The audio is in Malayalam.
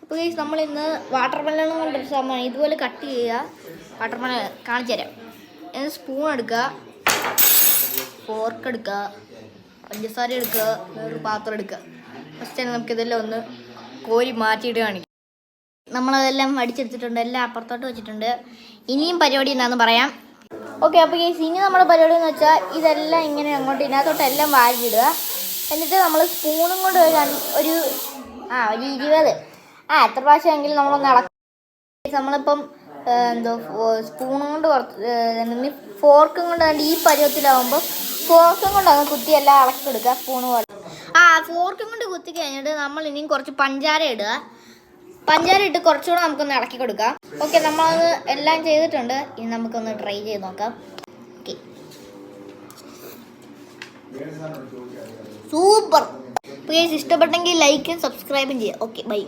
അപ്പോൾ ഗൈസ് നമ്മൾ ഇന്ന് വാട്ടർ മെലൺ കൊണ്ടൊരു സംഭവം ഇതുപോലെ കട്ട് ചെയ്യുക. വാട്ടർ മെലൺ കാണിച്ചു തരാം. എന്നിട്ട് സ്പൂൺ എടുക്കുക, ഫോർക്ക് എടുക്കുക, പഞ്ചസാര എടുക്കുക, വേറൊരു പാത്രം എടുക്കുക. ഫസ്റ്റ് നമുക്കിതെല്ലാം ഒന്ന് കോരി മാറ്റിയിട്ട് കാണിക്കാം. നമ്മളതെല്ലാം അടിച്ചെടുത്തിട്ടുണ്ട്, എല്ലാം അപ്പുറത്തോട്ട് വെച്ചിട്ടുണ്ട്. ഇനിയും പരിപാടി എന്താണെന്ന് പറയാം. ഓക്കെ, അപ്പോൾ ഗൈസ് ഇനി നമ്മുടെ പരിപാടി എന്ന് വെച്ചാൽ ഇതെല്ലാം ഇങ്ങനെ അങ്ങോട്ട് ഇതിനകത്തോട്ട് എല്ലാം വാരിയിടുക. എന്നിട്ട് നമ്മൾ സ്പൂണും കൊണ്ട് ഒരു 20 എത്ര പ്രാവശ്യമെങ്കിലും നമ്മളൊന്ന് ഇളക്കി. നമ്മളിപ്പം സ്പൂണും കൊണ്ട് കുറച്ച് ഫോർക്കും കൊണ്ട് ഈ പരുവത്തിലാവുമ്പോൾ ഫോർക്കും കൊണ്ട് അങ്ങ് കുത്തി എല്ലാം ഇളക്കി കൊടുക്കുക. സ്പൂണ് പോലെ ഫോർക്കും കൊണ്ട് കുത്തി കഴിഞ്ഞിട്ട് നമ്മൾ ഇനിയും കുറച്ച് പഞ്ചാര ഇടുക. പഞ്ചാര ഇട്ട് കുറച്ചുകൂടെ നമുക്കൊന്ന് ഇളക്കി കൊടുക്കാം. ഓക്കെ, നമ്മളത് എല്ലാം ചെയ്തിട്ടുണ്ട്. ഇനി നമുക്കൊന്ന് ട്രൈ ചെയ്ത് നോക്കാം. Okay, super. പ്ലീസ് ഇഷ്ടപ്പെട്ടെങ്കിൽ ലൈക്കും സബ്സ്ക്രൈബും ചെയ്യുക. Okay, by.